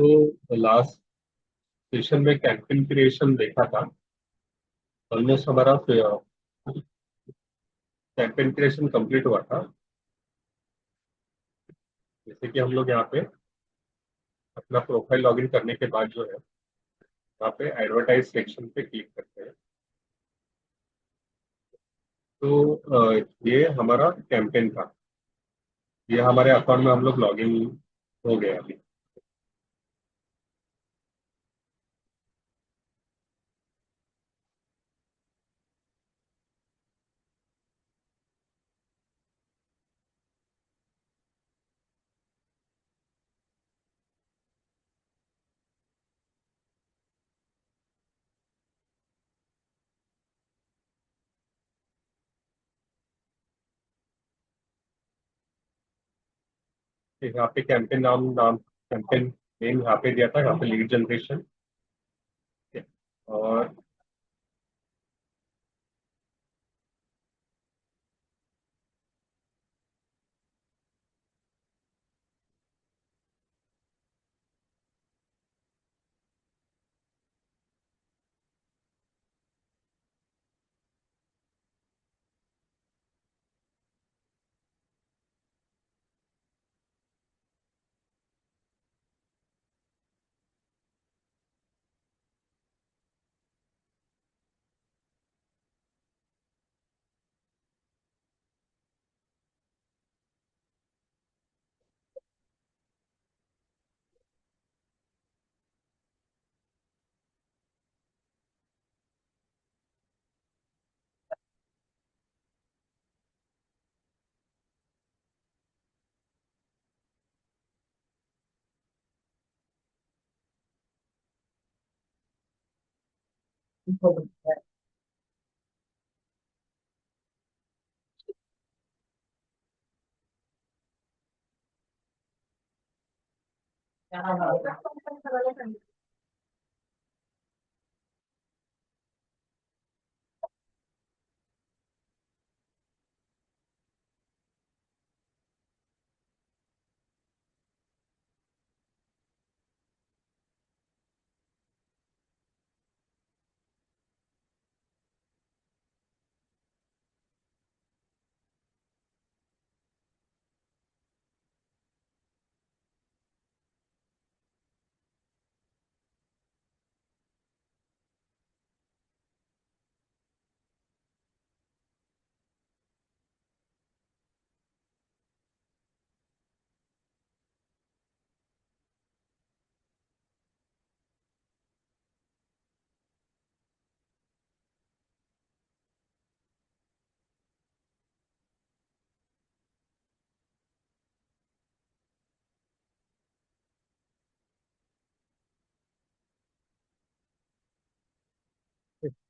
तो last session में campaign creation देखा था। ऑलमोस्ट हमारा कैंपेन क्रिएशन कंप्लीट हुआ था। जैसे कि हम लोग यहाँ पे अपना प्रोफाइल लॉगिन करने के बाद जो है वहाँ पे एडवर्टाइज सेक्शन पे क्लिक करते हैं। तो ये हमारा कैंपेन था। ये हमारे अकाउंट में हम लोग लॉगिन हो गए अभी। यहाँ पे कैंपेन नाम नाम कैंपेन नेम यहाँ पे दिया था, यहाँ पे लीड जनरेशन। और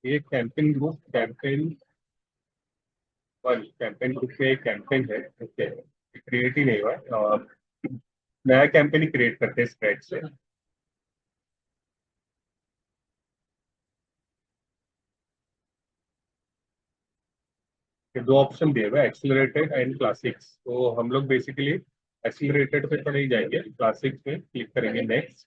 ये campaign group campaign one campaign group में एक कैंपेन है। ओके, क्रिएट ही नहीं हुआ है, और नया कैंपेन ही क्रिएट करते हैं स्क्रैच से। ये दो ऑप्शन दिए हुए, एक्सिलरेटेड एंड क्लासिक्स। तो हम लोग बेसिकली एक्सिलरेटेड पे तो नहीं जाएंगे, क्लासिक्स में क्लिक करेंगे। नेक्स्ट।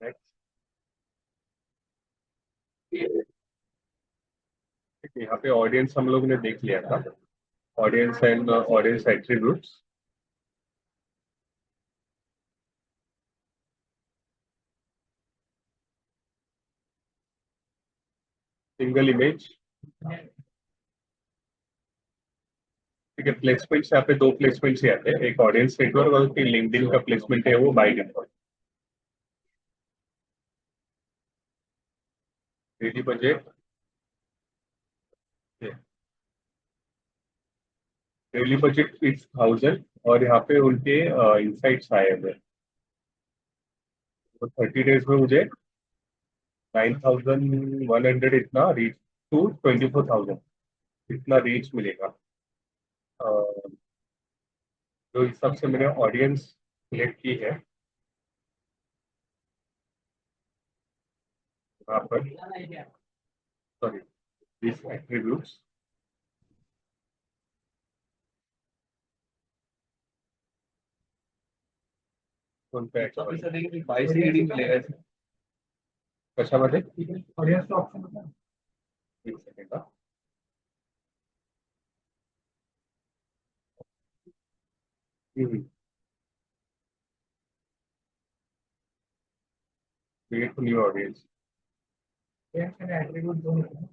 नेक्स्ट। यहाँ पे ऑडियंस हम लोग ने देख लिया था, audience and audience attributes. Single image. ठीक है, प्लेसमेंट्स यहाँ पे दो प्लेसमेंट्स ही आते हैं, एक ऑडियंस नेटवर्क और फिर लिंक्डइन का प्लेसमेंट है वो by default. Daily budget. Daily budget is 1000, और यहाँ पे उनके इंसाइट्स आए हुए। तो 30 डेज में मुझे 9100 इतना रीच टू 24,000 इतना रीच मिलेगा। अ, जो हिसाब से मैंने ऑडियंस सिलेक्ट की है यहाँ पर, सॉरी, दिस एट्रीब्यूट्स। कोणत्या ऑफिस याच्यामध्ये? बाय रीडिंग मिळेल. कशामध्ये? ऑडियन्सचा ऑप्शन होता. एक सेकंड हा. Create new audience. ऍट्रिब्यूट दोन होते.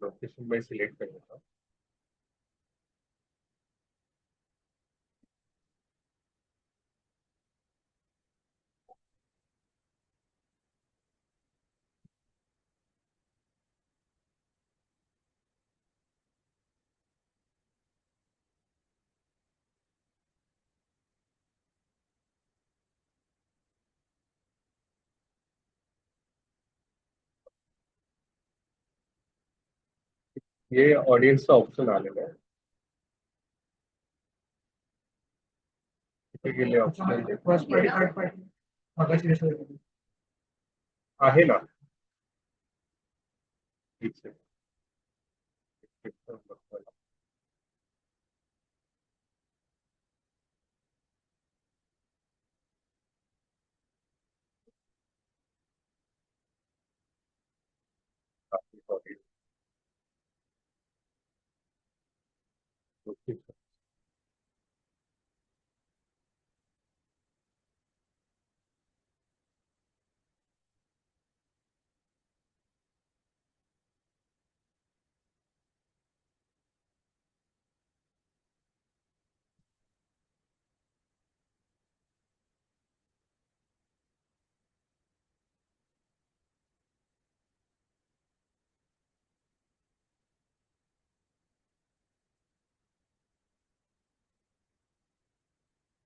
लोकेशन में सिलेक्ट कर लेता हूँ. ये ऑडियन्सचा ऑप्शन आलेला आहे. तिथे गेले option first party third party मगाशी विषय होते. आहे ना. ठीक आहे.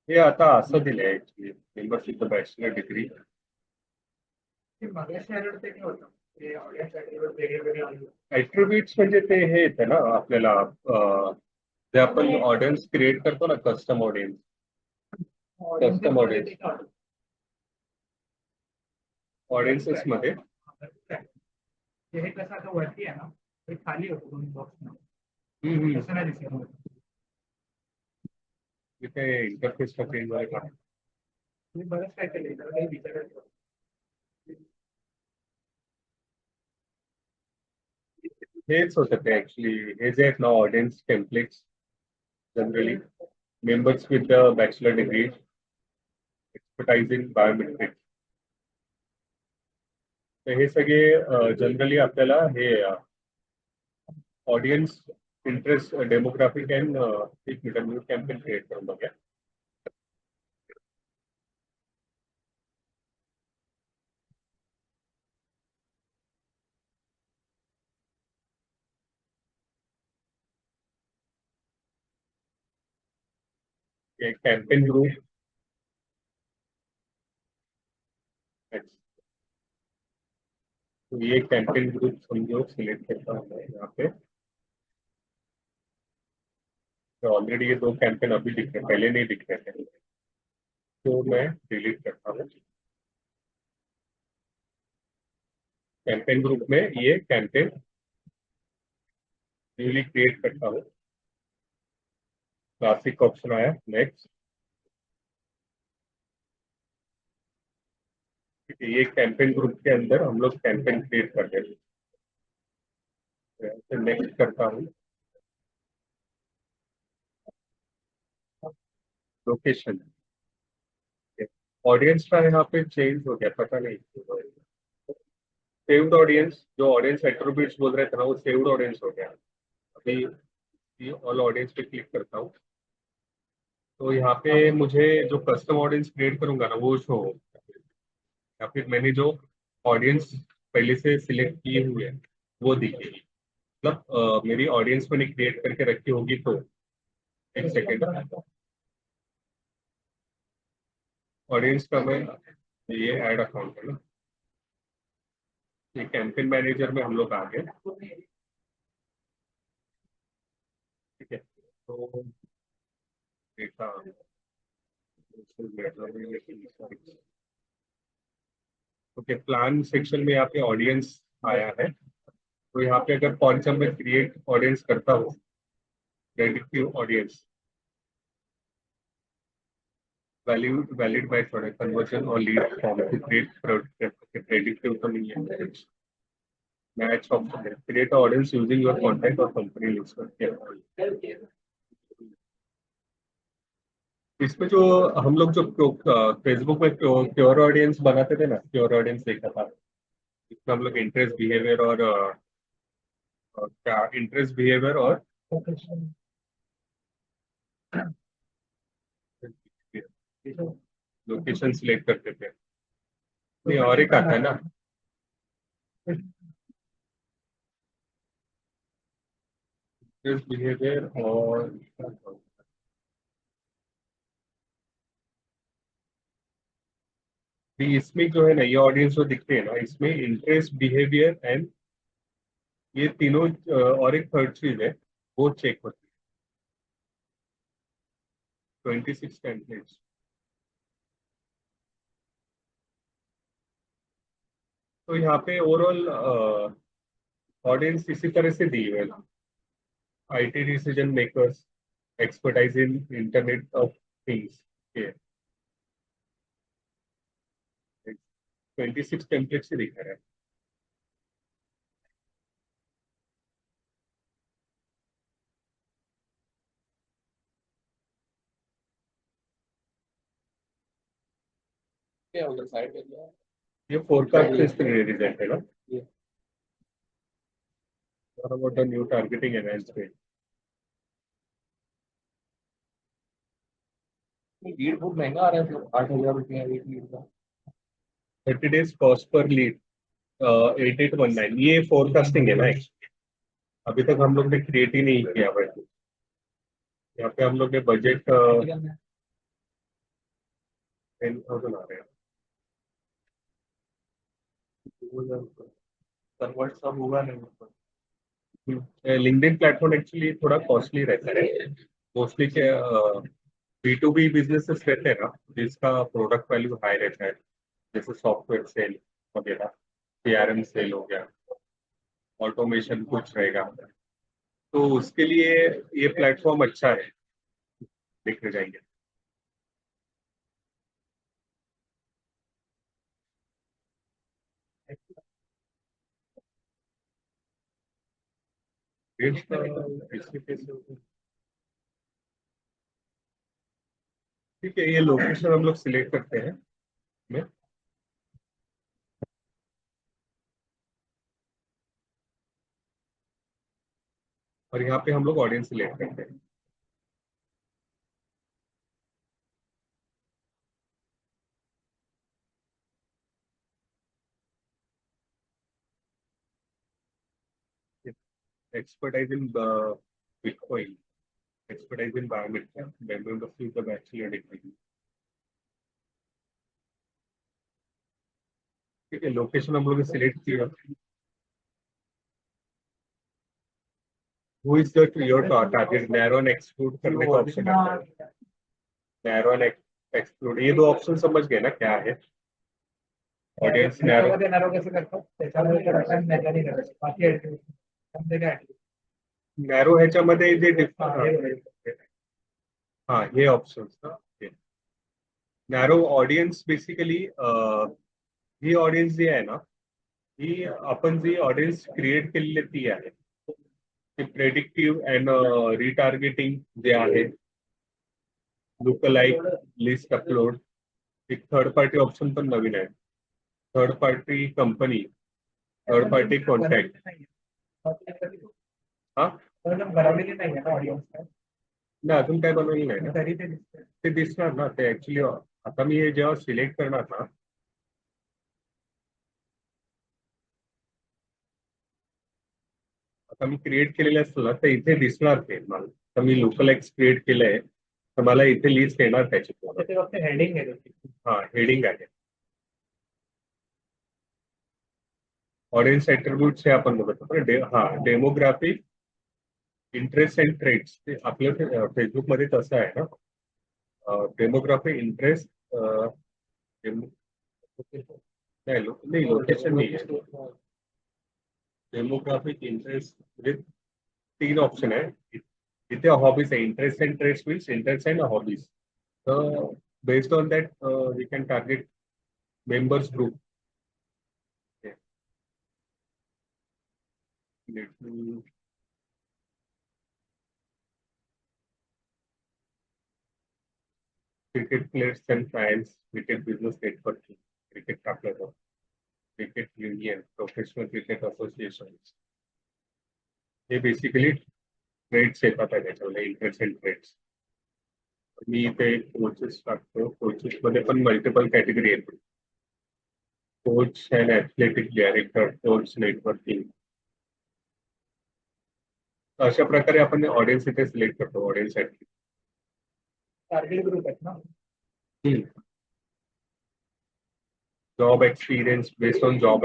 हे आता असं दिलंय ऍक्च्युली मेंबरशिप बॅचलर डिग्री. मगाशी ऍड ते काय होतं ते ऑडियन्स ऍट्रिब्यूट वेगळे वेगळे आले. ऍट्रिब्यूट्स म्हणजे ते हे येतं ना आपल्याला जे आपण ऑडियन्स क्रिएट करतो ना custom audience. Custom audience audiences मध्ये हे कसं आता वरती आहे ना ते खाली होतं दोन बॉक्स तसं नाही दिसत. तिथे इंटरफेसचा चेंज झाला. तुम्ही बरंच काय केलं काही विचारायचं. हेच होतं ते ऍक्च्युली. हे जे आहेत ना audience templates generally members with the bachelor degree expertise in biometrics. तर हे सगळे जनरली आपल्याला हे ऑडियन्स इंटरेस्ट डेमोग्राफिक अँड एक मिनिट न्यू कॅम्पेन क्रिएट करून बघूया. कैंपेन ग्रुप तो ये कैंपेन ग्रुप समझो सिलेक्ट करता हूँ मैं यहाँ पे. तो ऑलरेडी ये दो कैंपेन अभी दिख रहे हैं, पहले नहीं दिख रहे थे, तो मैं डिलीट करता हूँ. कैंपेन ग्रुप में ये कैंपेन न्यूली क्रिएट करता हूँ. क्लासिक ऑप्शन आया. नेक्स्ट. ये कैंपेन ग्रुप के अंदर हम लोग कैंपेन क्रिएट कर देंगे. नेक्स्ट करता हूँ. लोकेशन ऑडियंस का यहाँ पे चेंज हो गया, पता नहीं. सेव्ड ऑडियंस जो ऑडियंस एट्रीब्यूट्स बोल रहे थे ना वो सेव्ड ऑडियंस हो गया. अभी ऑल ऑडियंस पे क्लिक करता हूँ तो यहाँ पे मुझे जो कस्टम ऑडियंस क्रिएट करूंगा ना वो शो हो, या फिर मैंने जो ऑडियंस पहले से सिलेक्ट किए हुए हैं वो दिखेगी. मतलब मेरी ऑडियंस मैंने क्रिएट करके रखी होगी तो. एक सेकेंड. ऑडियंस का मैं ये ऐड अकाउंट है ना, ये कैंपेन मैनेजर में हम लोग आ गए. ठीक है. तो डेटा ओके. प्लान सेक्शन में यहाँ पे ऑडियंस आया है. तो यहाँ पे अगर कौन सा मैं क्रिएट ऑडियंस करता हूँ predictive audience valid by product conversion or lead form to create predictive तो नहीं है मैच ऑप्शन है create audience using your content or company links इसमें जो हम लोग जो फेसबुक में प्योर ऑडियंस बनाते थे ना प्योर ऑडियंस देखा था इसमें हम लोग इंटरेस्ट बिहेवियर और क्या इंटरेस्ट बिहेवियर और लोकेशन सिलेक्ट करते थे नहीं और एक आता है ना इंटरेस्ट बिहेवियर और भी इसमें जो है ना ये ऑडियंस जो दिखते हैं ना इसमें इंटरेस्ट बिहेवियर एंड ये तीनों और एक थर्ड चीज है वो चेक होती है 26 टेम्पलेट्स तो यहाँ पे ओवरऑल ऑडियंस इसी तरह से दी है IT decision makers expertise in internet of things 26 templates से दिखा रहा है क्या उधर साइड में गया ये फोरकास्ट रिजल्ट है ना What about the new targeting enhancement? Lead बहुत महंगा आ रहा है तो 8,000 रुपया एक लीड का 30 days cost per lead 8819 ये फोरकास्टिंग है ना actually। अभी तक हम लोग ने क्रिएट ही नहीं किया हुआ है यहाँ पे हम लोग ने बजट 10,000 आ रहे हैं कन्वर्ट सब होगा नहीं लिंक्डइन प्लेटफॉर्म एक्चुअली थोड़ा कॉस्टली रहता है मोस्टली B2B बिजनेसेस रहते हैं ना जिसका प्रोडक्ट वैल्यू हाई रहता है जैसे सॉफ्टवेयर सेल वगैरह CRM सेल हो गया ऑटोमेशन कुछ रहेगा तो उसके लिए ये प्लेटफॉर्म अच्छा है देखने जाएंगे ठीक है ये लोकेशन हम लोग सिलेक्ट करते हैं में और यहाँ पे हम लोग ऑडियंस सिलेक्ट करते हैं expertise in Bitcoin, expertise in biometrics, membership of the bachelor degree. ठीक है लोकेशन हम लोग ने सिलेक्ट किया who is the your target narrow and exclude करने का ऑप्शन है narrow and exclude ये दो ऑप्शन समझ गए ना क्या है ऑडियंस नैरो नॅरो कसं करतो त्याच्यामध्ये तर आपण नाही करत बाकी समजे काय नॅरो ह्याच्यामध्ये जे हाँ ये ऑप्शन ना नॅरो ऑडियन्स बेसिकली ही ऑडियन्स जी आहे ना ही आपण जी ऑडियन्स क्रिएट केलेली ती आहे ते प्रेडिक्टिव्ह अँड रिटार्गेटिंग जे आहे लुकलाइक लिस्ट अपलोड एक थर्ड पार्टी ऑप्शन पण नवीन आहे third party company third party contact हा बनवलेली नाही ना ऑडियन्स नाही अजून काय बनवलेलं नाही ना तरी ते दिसतंय ते दिसणार ना ते ऍक्च्युली आता मी हे जेव्हा सिलेक्ट करणार ना आता मी क्रिएट केलेलं असतं ना तर इथे दिसणार ते मला तर मी लोकल एक्स क्रिएट केलंय तर मला इथे लिस्ट येणार त्याची ते फक्त हेडिंग आहे हा हेडिंग आहे ऑडियन्स ऍट्रिब्यूट्स हे आपण बघतो हा डेमोग्राफी इंटरेस्ट अँड ट्रेड्स ते आपल्या फेसबुक मध्ये तसं आहे ना डेमोग्राफी इंटरेस्ट नहीं लोकेशन नहीं है डेमोग्राफिक इंटरेस्ट विद 3 ऑप्शन है इथे हॉबीज आहे. Interest and trades means interest and hobbies. तर based on that we can target members group. Okay. Let me cricket players and fans, cricket business networking, cricket आपल्याला, cricket union, professional cricket associations. हे basically trades येतात त्याच्यामध्ये, interest and trades. मी इथे coaches टाकतो. Coaches मध्ये पण multiple category येते. Coach and athletic director, coach networking. अशा प्रकारे आपण ऑडियन्स इथे सिलेक्ट करतो. ऑडियन्स साठी टार्गेट ग्रुप आहेत ना. job experience based on job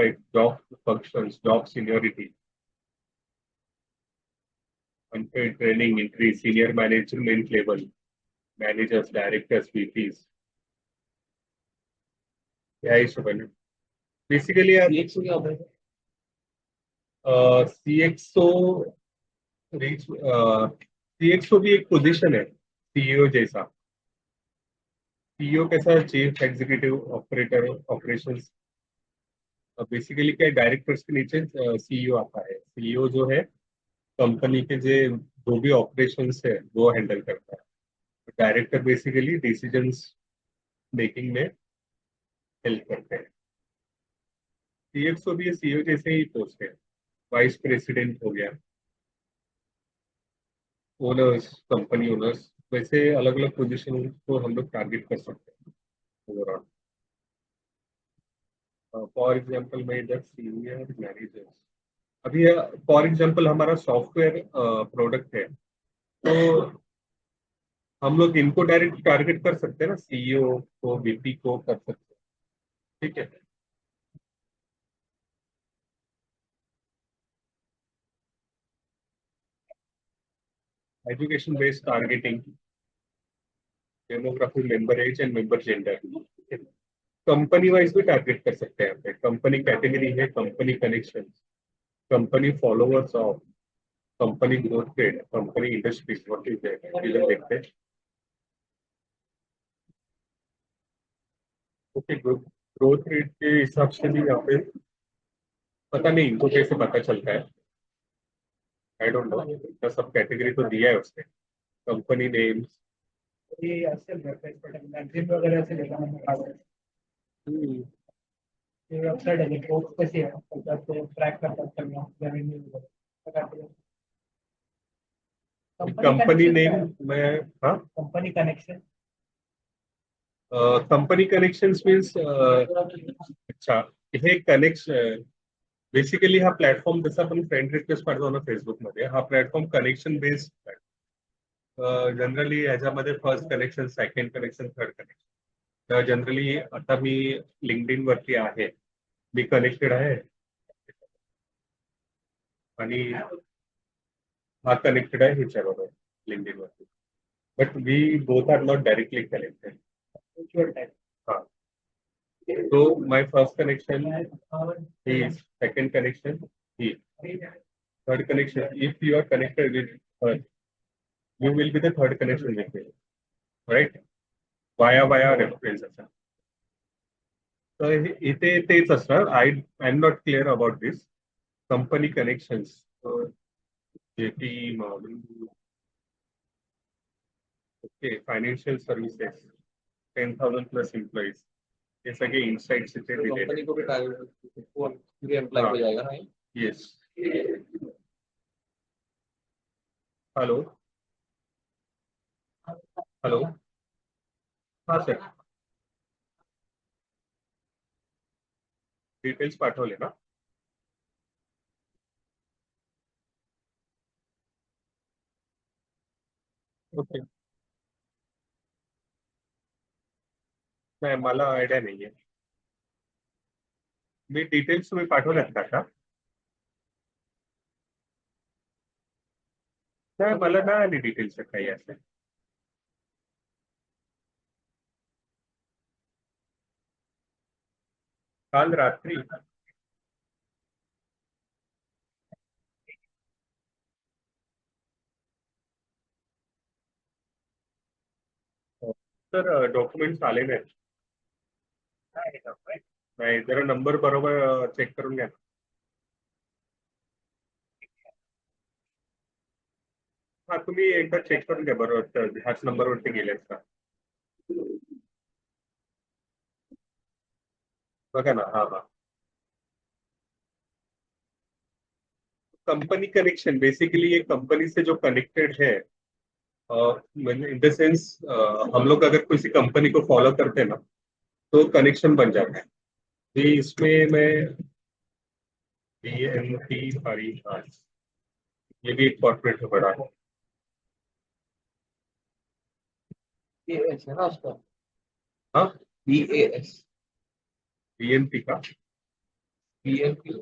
functions, job seniority, unpaid training entry, senior management level, managers, directors, VPs. या हिशोबाने बेसिकली CXO क्या होता है? सीएक्सओ रीच सीएक्सओ भी एक पोजीशन है सीईओ जैसा. सीईओ कैसा, chief executive operator operations. Basically क्या डायरेक्टर्स के नीचे सीईओ आता है. सीईओ जो है कंपनी के जो भी ऑपरेशंस है वो हैंडल करता है. डायरेक्टर बेसिकली डिसीजंस मेकिंग में हेल्प करते हैं. सीएक्सओ भी सीईओ जैसे ही पोस्ट है. वाइस प्रेसिडेंट हो गया, ओनर्स, कंपनी ओनर्स. वैसे अलग अलग पोजीशन को हम लोग टारगेट कर सकते हैं ओवरऑल. फॉर एग्जांपल मैं इधर सीनियर मैनेजर्स. अभी फॉर एग्जांपल हमारा सॉफ्टवेयर प्रोडक्ट है, तो हम लोग इनको डायरेक्ट टारगेट कर सकते हैं ना. सीईओ को, वीपी को कर सकते हैं. ठीक है. Education based targeting, demography, member age and member gender. Company wise भी टारगेट कर सकते हैं. यहाँ कंपनी कैटेगरी है, company connection, company followers of, company growth rate, company industry, what is that, इधर देखते हैं. ओके, ग्रोथ रेट के हिसाब से भी यहाँ पे पता नहीं इनको कैसे पता चलता है. I don't know. इतना सब कैटेगरी तो दिया है उसने. Company names. हे असेल वेबसाईट मॅगझिन वगैरे असेल याच्यामध्ये. ते वेबसाईट आहे पोस्ट कशी आहे त्याच्यात ते ट्रॅक करतात सगळं रेव्हेन्यू वगैरे. कंपनी नेम में, हाँ, company connection. Company connections means अच्छा, हे कनेक्शन बेसिकली हा प्लॅटफॉर्म जसा आपण फ्रेंड रिक्वेस्ट पाठवतो ना फेसबुकमध्ये, हा प्लॅटफॉर्म कनेक्शन बेस्ड. जनरली ह्याच्यामध्ये first connection, second connection, third connection. तर जनरली आता मी लिंक्डइन वरती आहे, मी कनेक्टेड आहे आणि हा कनेक्टेड आहे ह्याच्याबरोबर लिंक्डइन वरती. But we both are not directly connected. हाँ. So my first connection is, second connection is, third connection. If you are connected with her, you will be the third connection with me, right? Via reference असा. तर इथे तेच असणार. I am not clear about this. Company connections, JP Morgan, okay, financial services, 10,000+ employees. ये सगळे insights इथे दिलेले. Company को भी टारगेट पूरे एम्प्लॉय हाँ. पे जाएगा ना. येस. Hello hello. हाँ सर, डिटेल्स पाठवले ना. ओके. नाही, मला आयडिया नाहीये. मी डिटेल्स तुम्ही पाठवल्यात का? नाही, मला नाही आली डिटेल्स काही असे. काल रात्री सर डॉक्युमेंट्स आले नाहीत. नाही, जरा नंबर बरोबर चेक करून घ्या. हा, तुम्ही एकदा चेक करून घ्या बरोबर, ह्याच नंबरवरती गेलेत का बघा ना. हा हा, कंपनी कनेक्शन बेसिकली ये कंपनी से जो कनेक्टेड है. इन द सेंस, हम लोग अगर किसी कंपनी को फॉलो करते हैं ना, तो कनेक्शन बन जाता है. ये इसमें मैं BNP हरिहास, ये भी एक कॉर्पोरेट है बड़ा. BAS है ना उसका? हाँ, BAS. BNP का. BNP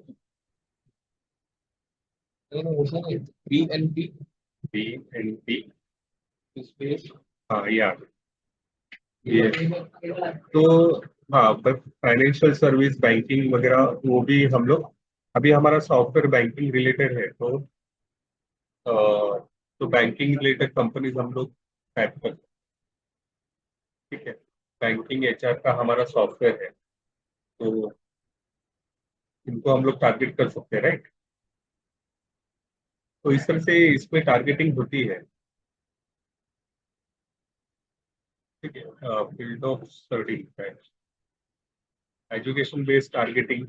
नहीं नहीं, वैसा नहीं. BNP BNP. स्पेस. हाँ, ये आ गया. ये तो, हाँ, फाइनेंशियल सर्विस बैंकिंग वगैरह वो भी हम लोग, अभी हमारा सॉफ्टवेयर बैंकिंग रिलेटेड है, तो बैंकिंग रिलेटेड कंपनीज हम लोग टैप करते हैं. ठीक है, बैंकिंग HR का हमारा सॉफ्टवेयर है, तो इनको हम लोग टारगेट कर सकते हैं, राइट. तो इस तरह से इसमें टारगेटिंग होती है. ठीक है, field of study, education based targeting.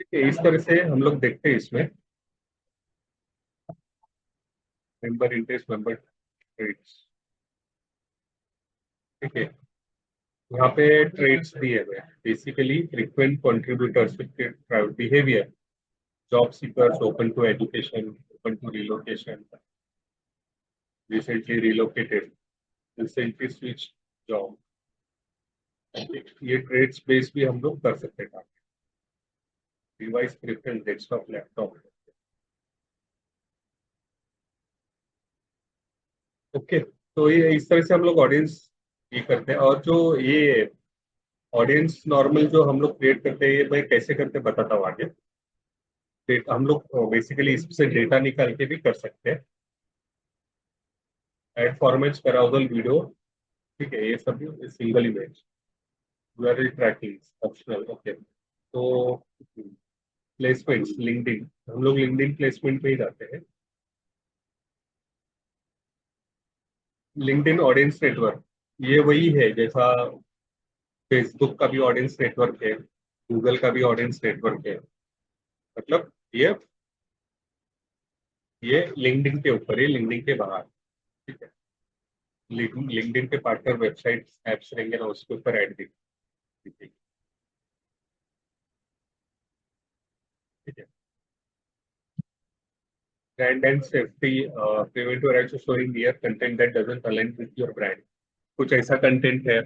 ठीक है, इस तरह से हम लोग देखते हैं इसमें. Member interest, member traits. ठीक है, यहाँ पे ट्रेड्स दिए हुए हैं. Basically frequent contributors with behaviour, job seekers, open to education, open to relocation, recently relocated, recently switch job. ये ट्रेड्स बेस भी हम लोग कर सकते हैं. Device preference, desktop, laptop. Okay, तो ये इस तरह से हम लोग ऑडियंस ये करते हैं. और जो ये ऑडियंस नॉर्मल जो हम लोग क्रिएट करते हैं, ये मैं कैसे करते हैं बताता हूँ आगे. हम लोग बेसिकली इससे डेटा निकाल के भी कर सकते हैं. Ad formats, carousel video. ठीक है, ये सब single image, URL tracking optional. Okay, तो प्लेसमेंट्स, लिंक्डइन, हम लोग लिंक्डइन प्लेसमेंट पे ही जाते हैं. लिंक्डइन ऑडियंस नेटवर्क, ये वही है जैसा फेसबुक का भी ऑडियंस नेटवर्क है, गूगल का भी ऑडियंस नेटवर्क है. मतलब ये लिंक्डइन के ऊपर है, लिंक्डइन के बाहर. ठीक है, लिंक्डइन के पार्टनर वेबसाइट एप्स रहेंगे ना, उसके ऊपर ऐड दिखेगी. ठीक है, brand and safety, prevent your act showing here content that doesn't align with your brand. कुछ ऐसा कंटेंट है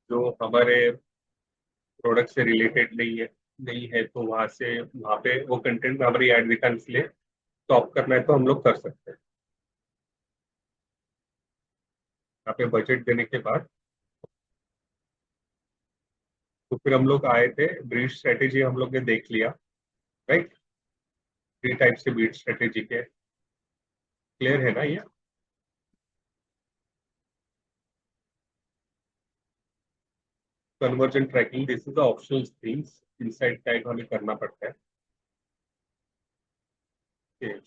जो हमारे प्रोडक्ट से रिलेटेड नहीं है, तो वहां पे वो कंटेंट में हमारी एड दिखाने के लिए स्टॉप करना है, तो हम लोग कर सकते हैं. यहाँ पे बजट देने के बाद तो फिर हम लोग आए थे, ब्रीड स्ट्रेटेजी हम लोग ने देख लिया, राइट. 3 टाइप से ब्रीड स्ट्रेटेजी के, क्लियर है ना ये. Conversion tracking, this is the optional things, insight tag हमें करना पड़ता है.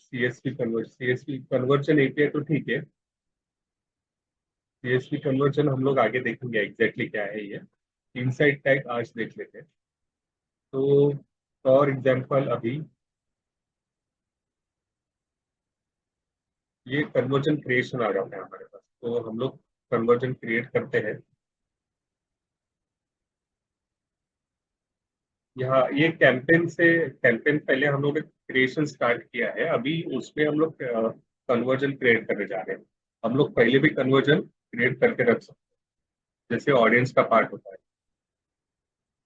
CSV कन्वर्जन API तो ठीक है. CSV कन्वर्जन हम लोग आगे देखेंगे एग्जैक्टली क्या है ये. इनसाइड टैग आज देख लेते हैं. तो फॉर एग्जाम्पल अभी ये कन्वर्जन क्रिएशन आ जाता है हमारे पास, तो हम लोग कन्वर्जन क्रिएट करते हैं. यहाँ ये कैंपेन पहले हम लोग ने क्रिएशन स्टार्ट किया है, अभी उसमें हम लोग कन्वर्जन क्रिएट करने जा रहे हैं. हम लोग पहले भी कन्वर्जन क्रिएट करके रख सकते हैं, जैसे ऑडियंस का पार्ट होता है,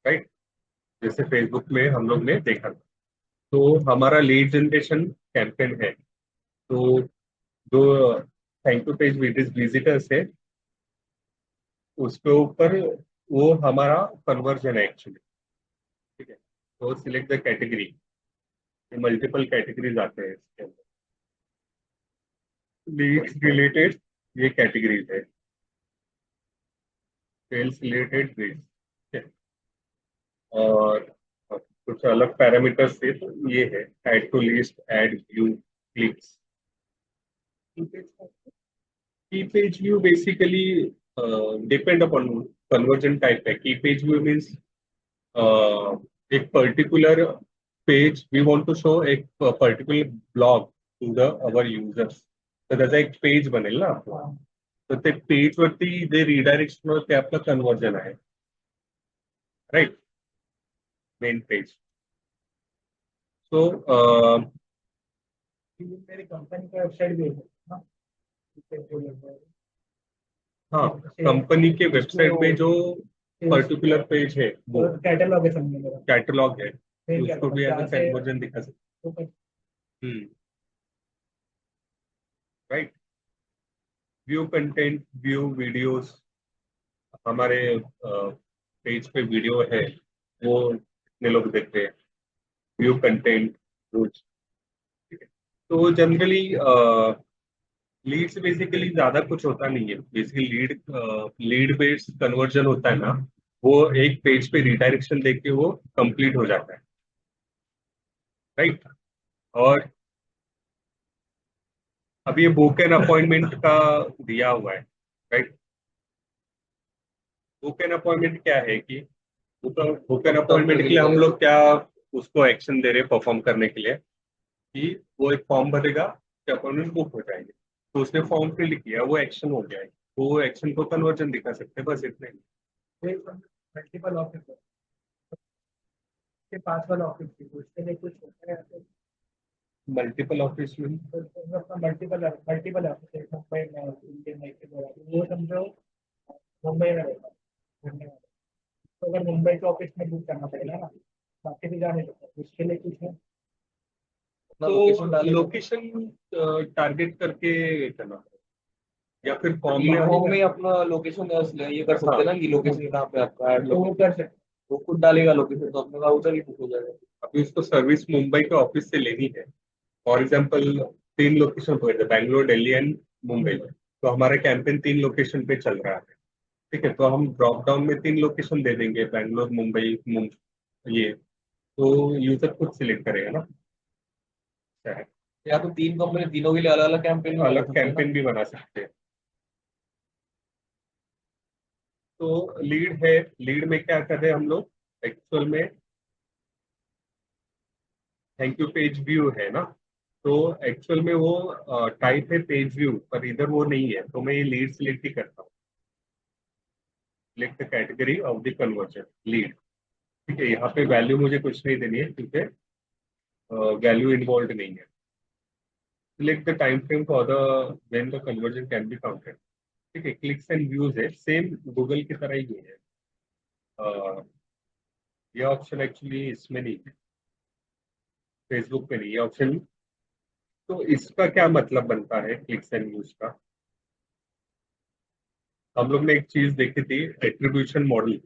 राइट. जैसे फेसबुक में हम लोग ने देखा था. तो हमारा लीड जनरेशन कैंपेन है, तो जो थैंक यू पेज विजिटर्स है, उसके ऊपर वो हमारा कन्वर्जन है एक्चुअली। ठीक है, तो select the category, multiple categories आते हैं इसके अंदर। लीड्स रिलेटेड ये कैटेगरीज है, सेल्स रिलेटेड लीड्स, और कुछ अलग पैरामीटर्स थे तो ये है add to list, add view, clicks. Key page view basically depend upon conversion type है। की पेज व्यू मीन्स एक particular page we want to show, एक particular blog to the our users, तर त्याचा एक पेज बनेल ना आपलं. तर ते पेज वरती जे रिडायरेक्शन ते आपलं कन्वर्जन आहे, राईट, मेन पेज. सो मेरी कंपनी का वेबसाइट भी है ना, जो लगता है। हाँ, कंपनी के वेबसाइट में जो पर्टिकुलर पेज है वो कैटलॉग है समझ मेरा, कैटलॉग है, मेन उसको भी कैटलॉग एज जहाँ से कन्वर्जन दिखा सकते. Hmm, right. View content, view videos, हमारे पेज पे वीडियो है वो कितने लोग देखते हैं, व्यू कंटेंट रोज. ठीक है, तो जनरली लीड से बेसिकली ज्यादा कुछ होता नहीं है. बेसिकली लीड बेस्ड कन्वर्जन होता है ना, वो एक पेज पे रिडायरेक्शन देके वो कंप्लीट हो जाता है, राइट. और अब ये बुक एन अपॉइंटमेंट का दिया हुआ है, राइट. बुक एन अपॉइंटमेंट क्या है कि बुक एन अपॉइंटमेंट के लिए हम लोग क्या उसको एक्शन दे रहे हैं परफॉर्म करने के लिए, कि वो एक फॉर्म भरेगा कि अपॉइंटमेंट बुक हो जाएगी. तो उसने फॉर्म फिल किया, वो एक्शन हो गया है, तो वो एक्शन को कन्वर्जन दिखा सकते हैं, बस इतना ही. मल्टीपल ऑफिस के पास वाला ऑफिस थी, तो उसके लिए कुछ होता है तो मल्टीपल ऑफिस में मल्टीपल मल्टीपल ऑफिस है मुंबई में, इंडियन में के द्वारा, वो समझो मुंबई में रहता है घूमने वाला, तो अगर मुंबई के ऑफिस में बुक करना पड़ेगा ना, बाकी भी जा नहीं सकता, उसके लिए कुछ है। तो लोकेशन टारगेट करके करना पड़ेगा, या फिर फॉर्म में फॉर्म में अपना लोकेशन ये कर सकते हैं ना कि लोकेशन कहाँ पे आपका ऐड, तो वो कर सकते वो खुद डालेगा लोकेशन, तो अपने का उधर ही बुक हो जाएगा. अभी उसको सर्विस मुंबई के ऑफिस से लेनी है. फॉर एग्जाम्पल 3 लोकेशन हो गए, बैंगलोर, दिल्ली एंड मुंबई. तो हमारा कैंपेन 3 लोकेशन पे चल रहा है. ठीक है, तो हम ड्रॉप डाउन में 3 लोकेशन दे देंगे, बैंगलोर, मुंबई, ये. तो यूजर खुद सिलेक्ट करेगा ना. क्या है, या तो 3 कंपनी तीनों के लिए अलग अलग कैंपेन भी बना अलग सकते हैं ना. कैंपेन भी बना सकते हैं. तो लीड है, लीड में क्या कर रहे हैं हम लोग एक्चुअल में, थैंक यू पेज व्यू है ना. तो एक्चुअल में वो टाइप है पेज व्यू, पर इधर वो नहीं है, तो मैं ये लीड सिलेक्ट ही करता हूँ. Select the category of the conversion, lead. ठीक है, यहाँ पे वैल्यू मुझे कुछ नहीं देनी है क्योंकि वैल्यू इन्वॉल्व नहीं है. Select the time frame for the when the conversion can be counted. ठीक है, क्लिक्स एंड व्यूज है, सेम गूगल की तरह ही है. अ, ये ऑप्शन एक्चुअली इसमें नहीं है, फेसबुक पे नहीं, ये ऑप्शन. तो इसका क्या मतलब बनता है क्लिक्स एंड व्यूज का. हम लोग ने एक चीज देखी थी, attribution model,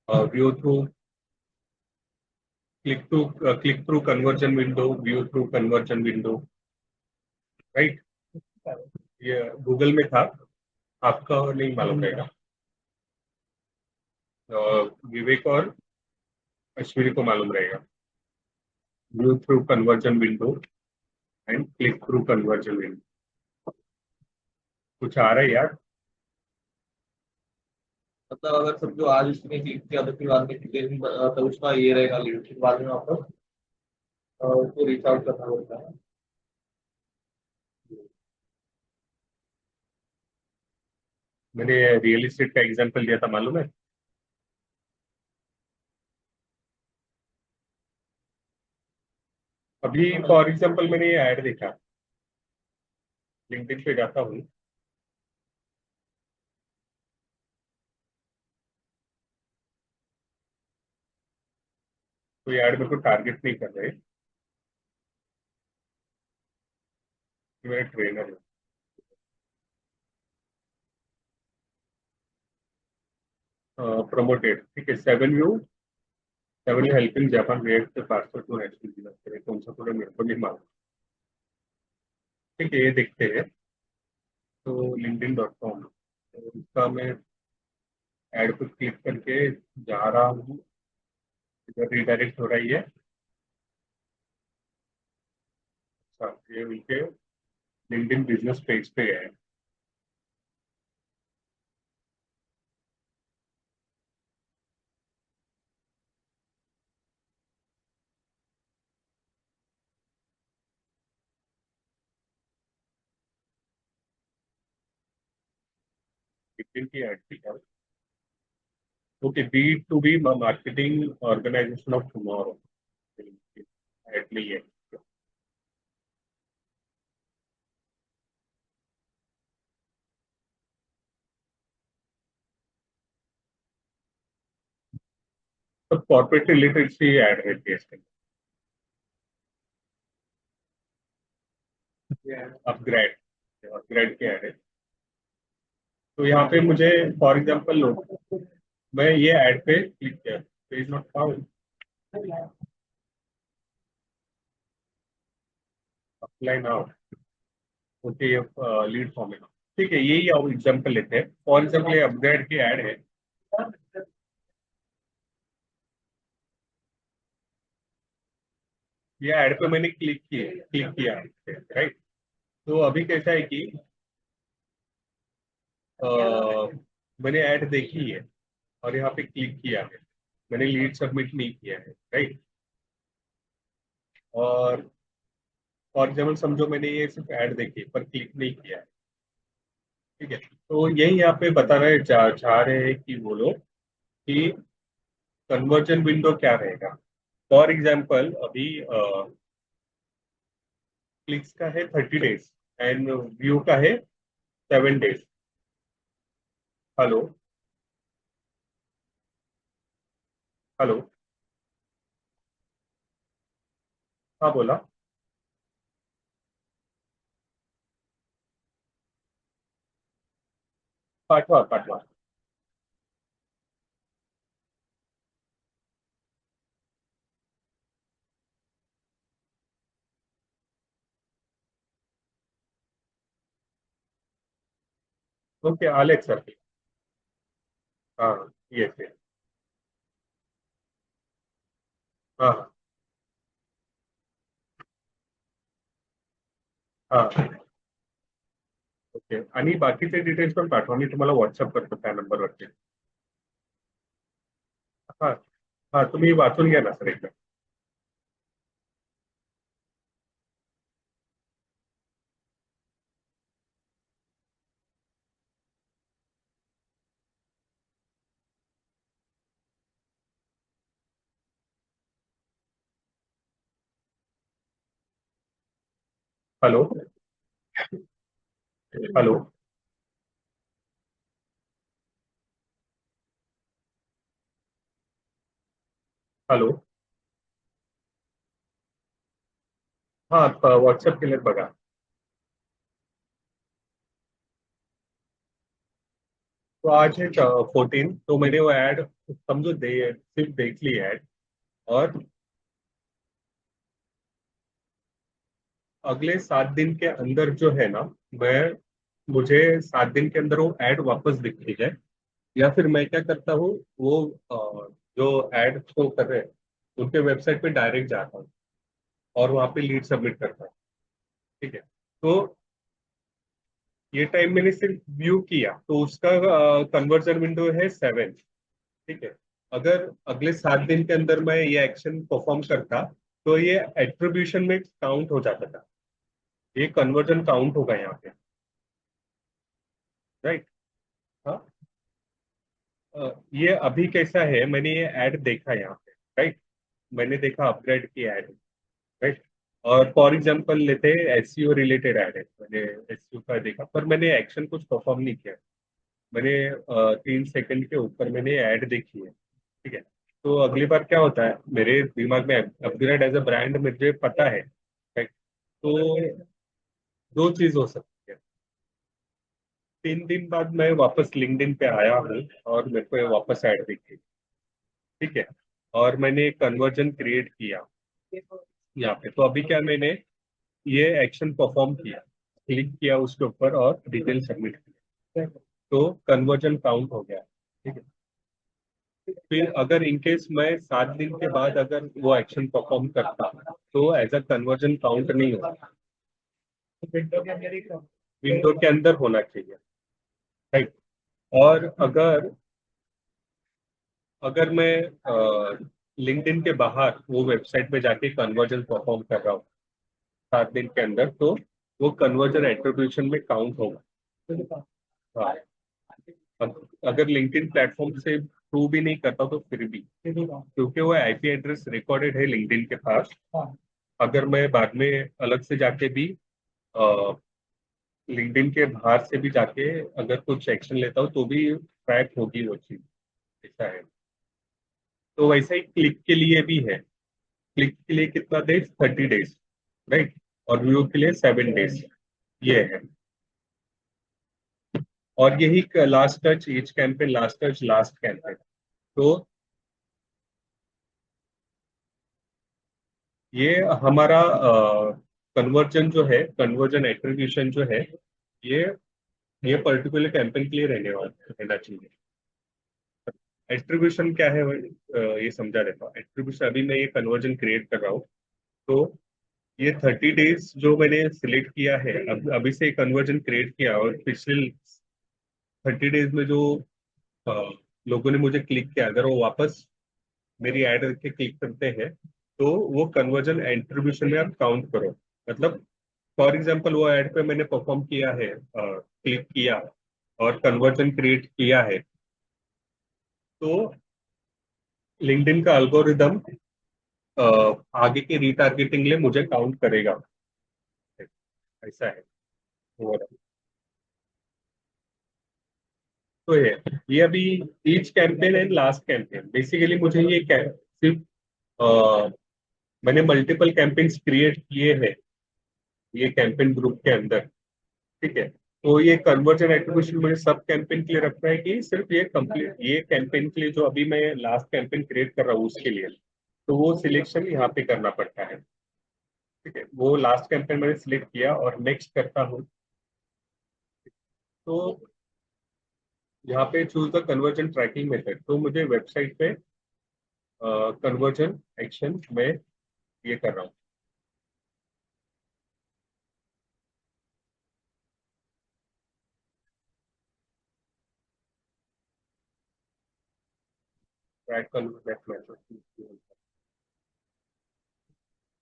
view through, click through conversion window, view through conversion window, right. हैं। ये गूगल में था, आपका और नहीं मालूम रहेगा. विवेक और अश्विनी को मालूम रहेगा. View through conversion window and click through conversion window. कुछ आ रहा है यार. मतलब अगर समझो आज उसने क्लिक किया तो फिर बाद में कितने दिन तो उसका ये रहेगा लीड, फिर बाद में वापस उसको रीच आउट करना होता है. मैंने रियल एस्टेट का एग्जांपल दिया था, मालूम है. अभी फॉर एग्जांपल मैंने ये ऐड देखा, लिंक्डइन पे जाता हूँ. तो ये ऐड मेरे को टारगेट नहीं कर रहे कि मेरा ट्रेनर है. प्रमोटेड, ठीक है। Seven view helping Japan react faster to national business, कौन सा पूरा मेरे को नहीं मालूम। ठीक है, ये देखते हैं। तो linkedin.com, तो इसका मैं ऐड पर क्लिक करके जा रहा हूँ, इधर रिडायरेक्ट हो रही है। अच्छा, ये उनके लिंक्डइन बिजनेस पेज पे है। लिंक्डइन की ऐड थी क्या? Okay, B2B marketing organisation of tomorrow, ad नहीं है। तो कॉर्पोरेट लिटरेसी ऐड रहती है इसके अंदर। अपग्रेड, अपग्रेड की ऐड है। तो यहाँ पे मुझे फॉर एग्जांपल लो, मैं ये ऐड पे क्लिक किया, page not found, apply now. Okay, ये लीड फॉर्म है। ठीक है, यही अब एग्जांपल लेते हैं। फॉर एग्जांपल ये अपग्रेड की ऐड है। ये ऐड पे मैंने क्लिक किया, राइट। तो अभी कैसा है कि अ, मैंने ऐड देखी है और यहाँ पे क्लिक किया है, मैंने लीड सबमिट नहीं किया है, राइट। और फॉर एग्जाम्पल समझो मैंने ये सिर्फ ऐड देखी पर क्लिक नहीं किया है, ठीक है। तो यही यहाँ पे बताना चाह रहे हैं कि वो लोग कि कन्वर्जन विंडो क्या रहेगा। फॉर एग्जाम्पल अभी क्लिक्स का है 30 डेज एंड व्यू का है 7 डेज। Hello, hello. हाँ बोला। पाठवा पाठवा। ओके, आलेख सर। हाँ, ये से। हाँ हाँ हाँ, ओके। आणि बाकीचे डिटेल्स पण पाठवा, मी तुम्हाला व्हॉट्सअप करतो त्या नंबरवरती। हा हा, तुम्ही वाचून घ्या ना सर एकदा। Hello, hello. हेलो। हाँ, व्हॉट्सअप केलेत बघा। तो आज है 14, तो मैंने वो ऐड समझो सिर्फ देख ली ऐड। और अगले 7 दिन के अंदर जो है ना, मैं मुझे 7 दिन के अंदर वो ऐड वापस दिखती है, या फिर मैं क्या करता हूँ, वो जो ऐड शो कर रहे हैं उनके वेबसाइट पे डायरेक्ट जाता हूँ और वहां पे लीड सबमिट करता हूँ, ठीक है। तो ये टाइम मैंने सिर्फ व्यू किया तो उसका कन्वर्जन विंडो है 7, ठीक है। अगर अगले 7 दिन के अंदर मैं ये एक्शन परफॉर्म करता तो ये एट्रीब्यूशन में काउंट हो जाता था, ये कन्वर्जन काउंट होगा यहाँ पे, राइट। हाँ, ये अभी कैसा है, मैंने ये ऐड देखा यहाँ पे, राइट। मैंने देखा अपग्रेड की ऐड, राइट। और फॉर एग्जांपल लेते हैं एसईओ रिलेटेड ऐड है, मैंने एसईओ का देखा पर मैंने एक्शन कुछ परफॉर्म नहीं किया। मैंने 3 सेकंड के ऊपर मैंने ऐड देखी है, ठीक है। तो अगली बार क्या होता है, मेरे दिमाग में अपग्रेड एज अ ब्रांड मुझे पता है, राइट। तो दो चीज हो सकती है। 3 दिन बाद मैं वापस लिंक्डइन पे आया हूँ और मेरे को ये वापस ऐड दिखी। ठीक है। और मैंने कन्वर्जन क्रिएट किया यहाँ पे। तो अभी क्या मैंने ये एक्शन परफॉर्म किया, क्लिक किया उसके ऊपर और डिटेल सबमिट किया, तो कन्वर्जन काउंट हो गया। ठीक है। फिर अगर इनकेस मैं 7 दिन के बाद अगर वो एक्शन परफॉर्म करता तो एज अ कन्वर्जन काउंट नहीं होता। विंडो के अंदर ही विंडो के अंदर होना चाहिए। राइट। और अगर अगर मैं लिंक्डइन के बाहर वो वेबसाइट पे जाके कन्वर्जन परफॉर्म कर रहा हूँ 7 दिन के अंदर, तो वो कन्वर्जन एट्रीब्यूशन में काउंट होगा। हाँ। अगर लिंक्डइन प्लेटफॉर्म से प्रूव भी नहीं करता तो फिर भी, क्योंकि वो आईपी एड्रेस रिकॉर्डेड है लिंक्डइन के पास। अगर मैं बाद में अलग से जाके भी लिंक्डइन के बाहर से भी जाके अगर कुछ एक्शन लेता हूँ तो भी ट्रैक होगी वो चीज। ऐसा है। तो वैसा ही क्लिक के लिए भी है। क्लिक के लिए कितना डेज, 30 डेज। राइट। और व्यू के लिए 7 डेज। ये है। और यही last touch each campaign, last touch last campaign. तो ये हमारा कन्वर्जन जो है, कन्वर्जन एट्रीब्यूशन जो है, ये ये पर्टिकुलर कैंपेन के लिए रहना चाहिए। एट्रीब्यूशन क्या है ये समझा देता हूँ। एट्रीब्यूशन, अभी मैं ये कन्वर्जन क्रिएट कर रहा हूँ, तो ये 30 डेज जो मैंने सिलेक्ट किया है, अब अभी से कन्वर्जन क्रिएट किया और पिछले 30 डेज में जो अ, लोगों ने मुझे क्लिक किया, अगर वो वापस मेरी एड के क्लिक करते हैं तो वो कन्वर्जन एट्रीब्यूशन में आप काउंट करो। मतलब फॉर एग्जांपल वो एड पे मैंने परफॉर्म किया है, क्लिक किया और कन्वर्जन क्रिएट किया है, तो लिंक्डइन का एल्गोरिदम आगे की रीटारगेटिंग लिए मुझे काउंट करेगा। ऐसा है। ओवरऑल तो ये अभी each campaign and last campaign, basically मुझे ये सिर्फ मैंने मल्टीपल कैंपेन्स क्रिएट किए हैं ये कैंपेन ग्रुप के अंदर। ठीक है। तो ये कन्वर्जन एट्रीब्यूशन मुझे सब कैंपेन के लिए रखना है कि सिर्फ ये कंप्लीट ये कैंपेन के लिए जो अभी मैं लास्ट कैंपेन क्रिएट कर रहा हूँ उसके लिए, तो वो सिलेक्शन यहाँ पे करना पड़ता है। ठीक है। वो लास्ट कैंपेन मैंने सिलेक्ट किया और नेक्स्ट करता हूँ, तो यहाँ पे choose the conversion tracking method, तो मुझे वेबसाइट पे कन्वर्जन एक्शन में ये कर रहा हूँ। Track conversion method.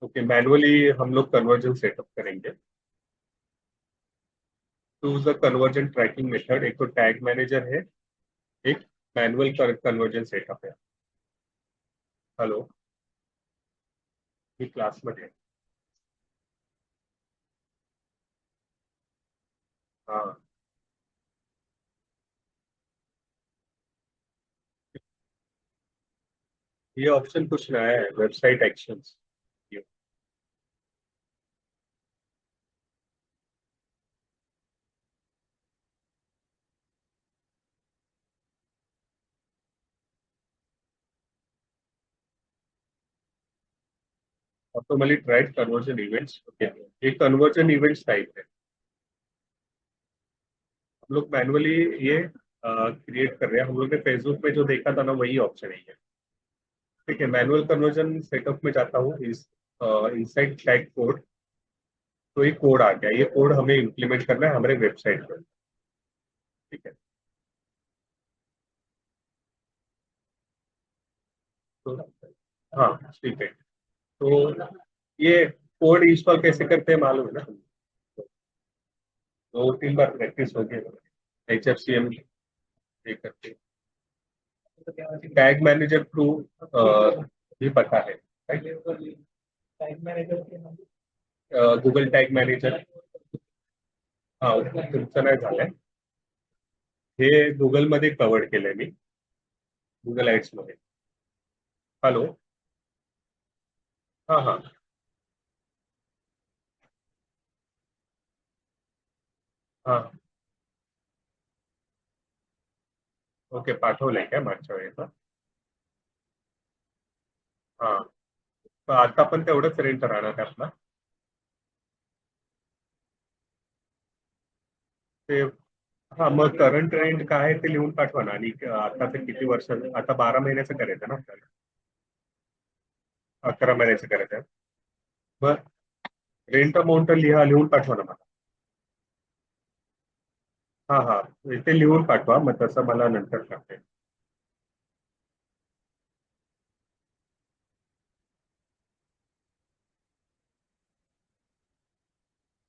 Okay, manually हम लोग कन्वर्जन सेटअप करेंगे। Choose the conversion tracking method, एक तो टैग मैनेजर है, एक मैनुअल कन्वर्जन सेटअप है। हेलो, ये क्लास में है। हाँ, ये ऑप्शन कुछ नया है, website actions. Automatically tried conversion events. Okay, ये कन्वर्जन इवेंट्स टाइप है। हम लोग मैनुअली ये क्रिएट कर रहे हैं। हम लोग ने फेसबुक पे जो देखा था ना, वही ऑप्शन है ये। ठीक है। मैनुअल कन्वर्जन सेटअप में जाता हूँ, इस इनसाइड टैग कोड। तो ये कोड आ गया, ये कोड हमें इम्प्लीमेंट करना है हमारे वेबसाइट पर। ठीक है। तो हाँ, ठीक है। तो ये कोड इंस्टॉल कैसे करते हैं मालूम है ना? 2-3 बार प्रैक्टिस हो गई। HFCM ये करते, टैग मैनेजर थ्रू भी पता है। टाइम मैनेजर के नाम गूगल टॅग मॅनेजर, हा तुमचं नाही झालंय, हे गुगल मध्ये कव्हर केलंय मी, गुगल ऍड्स मध्ये। हॅलो, हाँ हाँ। हाँ ओके, पाठवलंय काय मागच्या वेळेचा? हा, तर आता पण तेवढंच रेंट राहणार आहे आपला ते. हा, मग करंट रेंट काय आहे ते लिहून पाठवा ना. आणि आता ते किती वर्ष, आता 12 महिन्याचं करायचं ना आपल्याला? 11 महिन्याचं करायचं आहे. मग रेंट अमाऊंट लिहून पाठवा ना मला. हा हा, ते लिहून पाठवा, मग तसं मला नंतर सांगते.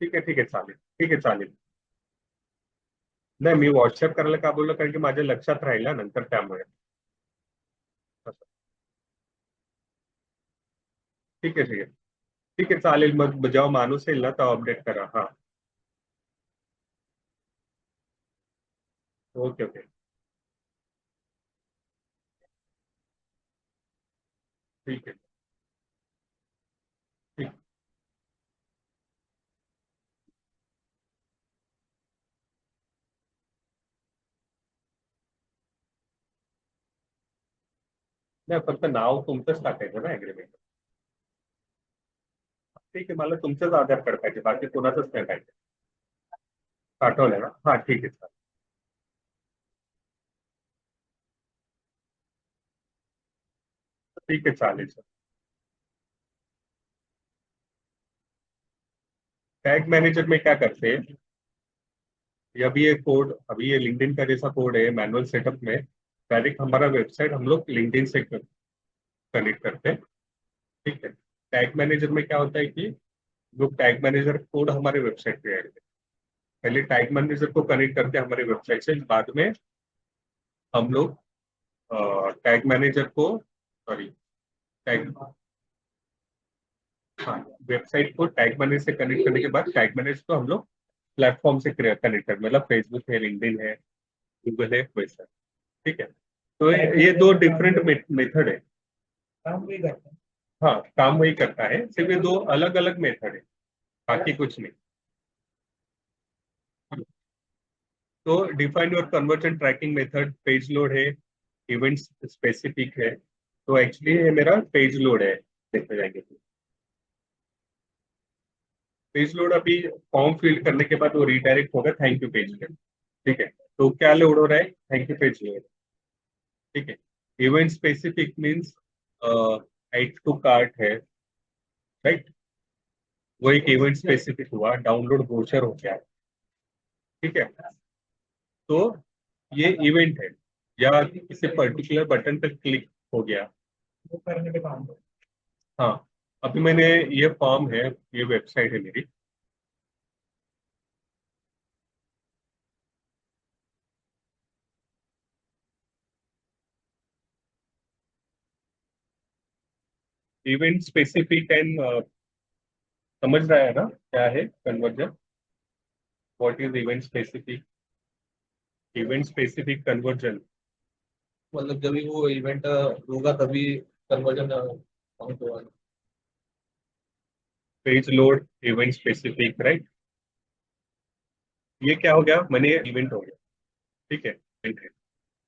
ठीक आहे, ठीक आहे, चालेल. ठीक आहे, चालेल. नाही, मी व्हॉट्सअप करायला का बोललो, कारण की माझ्या लक्षात राहिलं नंतर, त्यामुळे. असं. ठीक आहे, ठीक आहे. ठीक आहे, चालेल. मग जेव्हा माणूस येईल ना तेव्हा अपडेट करा. हा. Okay, okay. ठीक आहे. ठीक. नाही, फक्त नाव तुमचंच टाकायचं ना ऍग्रीमेंट. ठीक आहे, मला तुमचंच आधार कार्ड पाहिजे, बाकी कोणाचंच नाही पाहिजे. पाठवलं ना? हा, ठीक आहे, चालेल. ठीक है, चालेल सर. टैग मैनेजर में क्या करते हैं? ये अभी ये कोड, अभी ये लिंक्डइन का जैसा कोड है मैनुअल सेटअप में, डायरेक्ट हमारा वेबसाइट हम लोग लिंक्डइन से कनेक्ट करते हैं। ठीक है। टैग मैनेजर में क्या होता है कि लोग टैग मैनेजर कोड हमारे वेबसाइट पे ऐड करते हैं। पहले टैग मैनेजर को कनेक्ट करते हैं हमारे वेबसाइट से, बाद में हम लोग टैग मैनेजर को, सॉरी, टैग, हाँ, वेबसाइट को टैग मैनेजर से कनेक्ट करने के बाद टैग मैनेजर को हम लोग प्लेटफॉर्म से कनेक्ट कर, मतलब फेसबुक है, लिंक्डइन है, गूगल है, वैसा। ठीक है। तो ये दो डिफरेंट मेथड है। काम भी करते हैं। हाँ, काम वही करता है, सिर्फ ये दो अलग अलग मेथड है, बाकी कुछ नहीं। तो define your conversion tracking method, page load है, इवेंट्स स्पेसिफिक है। तो एक्चुअली ये मेरा पेज लोड है, देखते जाएंगे तो। पेज लोड अभी फॉर्म फिल करने के बाद वो रिडायरेक्ट होगा थैंक यू पेज पे। ठीक है। तो क्या लोड हो रहा है? Thank you page load. ठीक है। Event specific means add to cart है, राइट? वो एक इवेंट स्पेसिफिक हुआ, डाउनलोड ब्रोशर हो गया। ठीक है। तो ये इवेंट है, या किसी पर्टिकुलर बटन पर क्लिक हो गया। वो करने पे काम करते हाँ, अभी मैंने, ये फॉर्म है, ये वेबसाइट है मेरी। इवेंट स्पेसिफिक एंड, समझ रहा है ना क्या है conversion? What is event specific? Event specific conversion. मतलब जब भी वो इवेंट होगा तभी कन्वर्जन काउंट होगा। Page load, event specific, right? ये क्या हो गया, मैंने इवेंट हो गया। ठीक है, event है।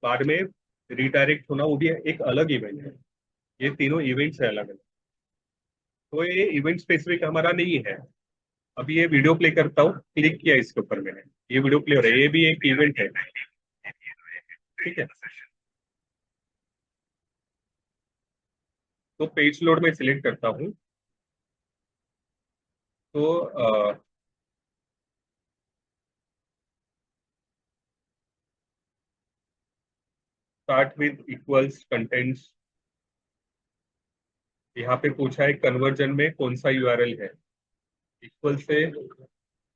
बाद में रिडायरेक्ट होना, वो भी एक अलग इवेंट है। ये तीनों इवेंट्स है अलग अलग। तो ये इवेंट स्पेसिफिक हमारा नहीं है। अभी ये वीडियो प्ले करता हूँ, क्लिक किया इसके ऊपर मैंने, ये वीडियो प्ले हो रहा है, ये भी एक इवेंट है। ठीक है। तो पेज लोड में सिलेक्ट करता हूँ, तो स्टार्ट विद इक्वल्स कंटेंट्स। यहाँ पे पूछा है कन्वर्जन में कौन सा यूआरएल है। इक्वल से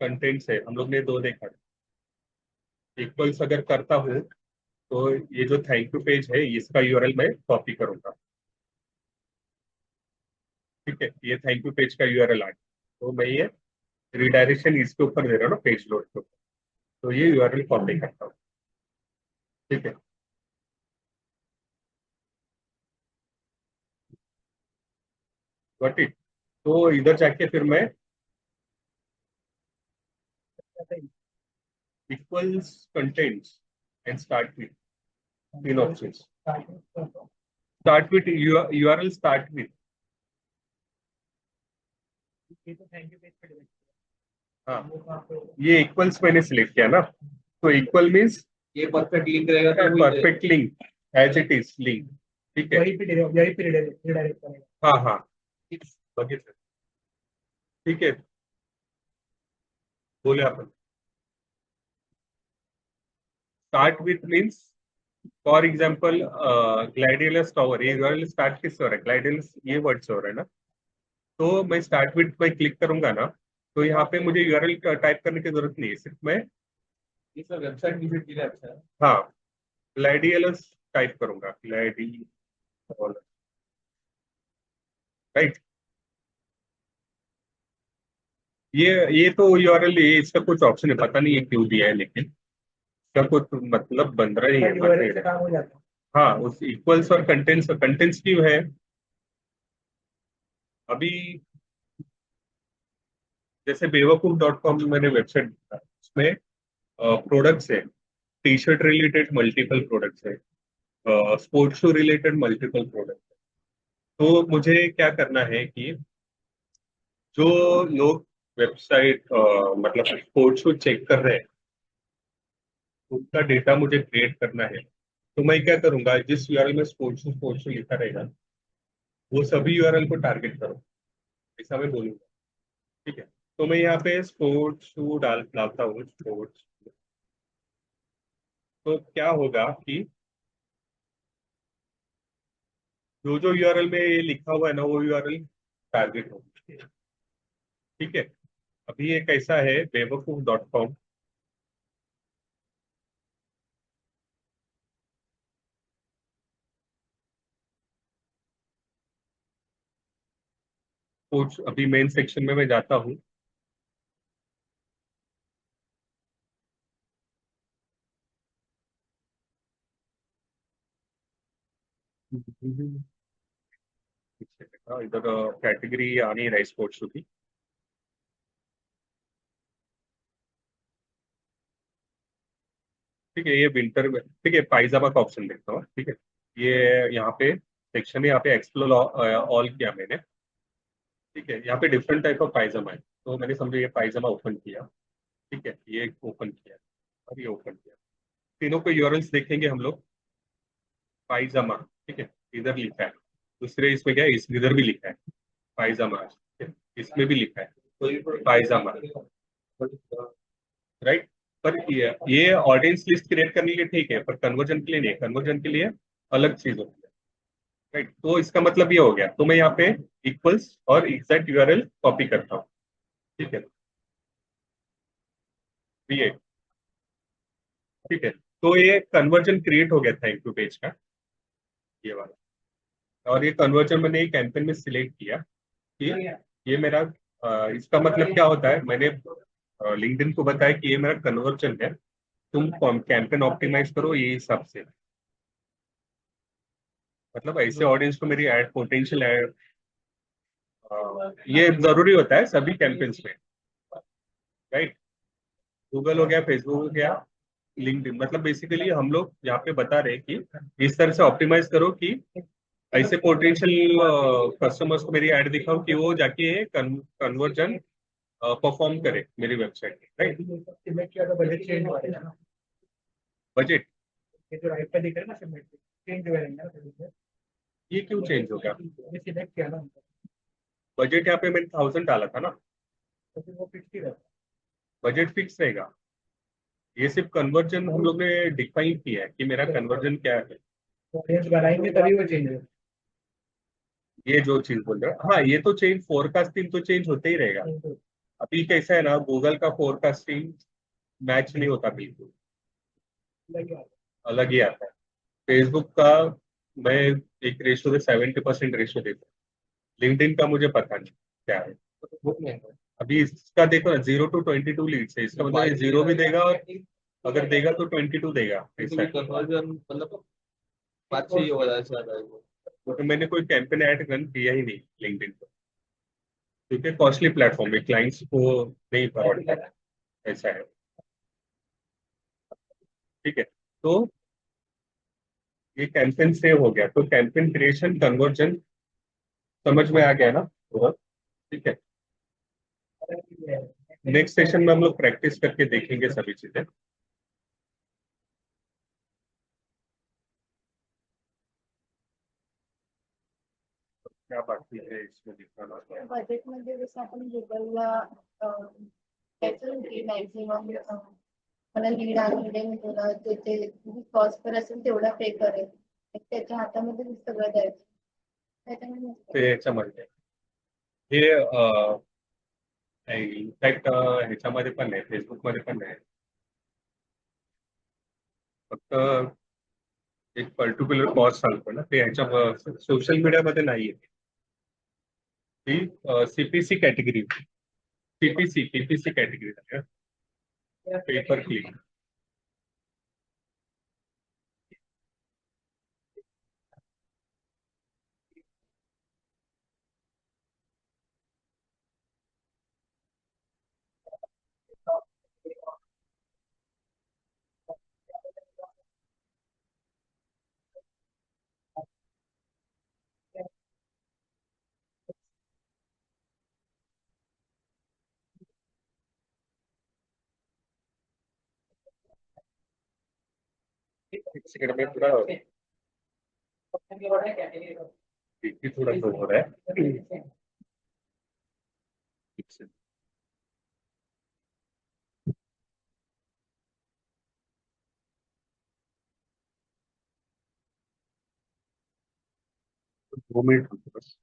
कंटेंट्स है, हम लोग ने दो देखा। इक्वल्स अगर करता हूँ तो ये जो थैंक यू पेज है इसका यूआरएल मैं कॉपी करूंगा। ठीक है, ये थैंक यू पेज का यूआरएल आ गया, तो मैं ये रिडायरेक्शन इसके ऊपर दे रहा हूँ ना, पेज लोड के ऊपर। तो ये यूआरएल कॉपी करता हूँ। ठीक है। Got it. तो इधर जाके फिर मैं हैं। Equals contents and start with, तीन option start with URL start with ये तो थैंक यू पेज पे डिलीट हाँ वो वहाँ पे ये इक्वल्स मैंने सिलेक्ट किया ना तो इक्वल मीन्स ये परफेक्ट लिंक रहेगा तो वही perfect link as it is link ठीक है वही पे रिडायरेक्ट करेगा। हाँ हाँ बघितलं ठीक आहे बोलूया आपण start with means for example ग्लाइडियलस टॉवर ये यूआरएल स्टार्ट किससे हो रहा है ग्लाइडियलस ये वर्ड से हो रहा है ना तो मैं स्टार्ट विथ में क्लिक करूंगा ना तो यहाँ पे मुझे यूआरएल टाइप करने की जरूरत नहीं है सिर्फ मैं ये सब वेबसाइट विजिट के लिए अच्छा है। हाँ ग्लाइडियलस टाइप करूंगा ग्लाइडी राइट ये तो यूआरएल ये इसका कुछ ऑप्शन है पता नहीं है क्यों दिया है लेकिन इसका कुछ मतलब बन रहा ही है बन नहीं यूआरएल से रहा काम हो जाता है। हाँ उस इक्वल्स और कंटेंट्स कंटेंट्स क्यों है अभी जैसे बेवकूफ.com मैंने वेबसाइट उसमें प्रोडक्ट्स है T shirt related multiple products है sports shoe related multiple products है तो मुझे क्या करना है कि जो लोग वेबसाइट मतलब स्पोर्ट्स शू चेक कर रहे हैं उसका डेटा मुझे क्रिएट करना है तो मैं क्या करूंगा जिस यूआरएल में स्पोर्ट्स शू लिखा रहेगा वो सभी यूआरएल को टारगेट करो ऐसा मैं बोलूंगा ठीक है तो मैं यहाँ पे स्पोर्ट्स शू डालता हूँ स्पोर्ट्स तो क्या होगा कि जो जो यूआरएल में ये लिखा हुआ है ना वो यूआरएल टारगेट होगा ठीक है अभी एक ऐसा है बेवकूफ.com कुछ अभी मेन सेक्शन में मैं जाता हूँ इधर कैटेगरी आ नहीं रहा स्पोर्ट्स की ठीक है ये विंटर में ठीक है पायजामा का ऑप्शन देखता हूँ ठीक है ये यहाँ पे सेक्शन है यहाँ पे एक्सप्लोर ऑल किया मैंने ठीक है यहाँ पे डिफरेंट टाइप ऑफ पायजामा है तो मैंने समझो ये पायजामा ओपन किया ठीक है ये ओपन किया और ये ओपन किया तीनों को यूआरएल्स देखेंगे हम लोग पायजामा ठीक है इधर लिखा है दूसरे इसमें क्या है इधर भी लिखा है पायजामा ठीक है इसमें भी लिखा है पायजामा राइट पर ये ऑडियंस लिस्ट क्रिएट करने के लिए ठीक है पर कन्वर्जन के लिए नहीं कन्वर्जन के लिए अलग चीज होती है राइट तो इसका मतलब ये हो गया तो मैं यहाँ पे इक्वल्स और एग्जैक्ट यूआरएल कॉपी करता हूँ ठीक है ये ठीक है तो ये कन्वर्जन क्रिएट हो गया थैंक यू पेज का ये वाला और ये कन्वर्जन मैंने एक कैंपेन में सिलेक्ट किया कि ये मेरा इसका मतलब क्या होता है मैंने लिंक्डइन को बताया कि ये मेरा कन्वर्जन है तुम कैंपेन ऑप्टिमाइज करो ये हिसाब से मतलब ऐसे ऑडियंस को मेरी एड पोटेंशियल एड ये जरूरी होता है सभी कैंपेन्स में राइट गूगल हो गया फेसबुक हो गया लिंक्डइन मतलब बेसिकली हम लोग यहाँ पे बता रहे हैं कि इस तरह से ऑप्टिमाइज करो कि ऐसे पोटेंशियल कस्टमर्स को मेरी ऐड दिखाओ कि वो जाके कन्वर्जन परफॉर्म करे मेरी वेबसाइट में राइट सिलेक्ट किया तो बजट चेंज हो जाएगा ना बजट ये जो राइट पे दिख रहा है ना सबमिट चेंज हो जाएगा ना फिर ये क्यों चेंज हो गया ये सिलेक्ट किया ना हमको, बजट यहाँ पे मैंने 1000 डाला था ना तो फिर वो फिक्स ही रहता बजट फिक्स रहेगा ये सिर्फ कन्वर्जन हम लोग ने डिफाइन किया है कि मेरा कन्वर्जन क्या है है ऑडियंस बनाएंगे तभी वो चेंज होगा। ये जो चीज बोल रहे हो हाँ ये तो चेंज फोरकास्टिंग तो चेंज होते ही रहेगा अभी कैसा है ना गूगल का फोरकास्टिंग मैच नहीं होता बिल्कुल अलग ही आता है फेसबुक का मैं एक रेशो से 70% रेशो देता हूँ लिंक्डइन का मुझे पता नहीं क्या है अभी इसका देखो ना 0 to 22 लीड्स है इसका मतलब ये 0 भी देगा और अगर देगा तो 22 देगा ऐसा है कन्वर्जन मतलब 5-6 ही होगा ज्यादा तो मैंने कोई कैंपेन ऐड रन किया ही नहीं लिंक्डइन पर क्योंकि कॉस्टली प्लेटफॉर्म है क्लाइंट्स को नहीं फॉरवर्ड करता ऐसा है ठीक है तो ये कैंपेन सेव हो गया, तो कैंपेन क्रिएशन कन्वर्जन समझ में आ गया ना पूरा? ठीक है। नेक्स्ट सेशन में हम लोग प्रैक्टिस करके देखेंगे सभी चीजें। क्या बाकी है इसमें दिखाना? बजेटमध्ये जसं आपण गुगलला त्याचं होती मॅक्झिमम मला लीड आलेले मी तुला ते कॉस्ट पर असेल तेवढा पे करेल त्याच्या हातामध्ये ते सगळं द्यायचं त्याच्यामध्ये नसतं. ते याच्यामध्ये हे इनफॅक्ट ह्याच्यामध्ये पण नाही, फेसबुकमध्ये पण नाही. फक्त एक पर्टिक्युलर कॉस्ट सांगतो ना, ते ह्याच्या सोशल मीडियामध्ये नाहीये. ती CPC category, PPC category paper click. एक सेकंड में पूरा पीपी थोड़ा लो हो रहा है. एक सेकंड. 2 मिनट रुको बस.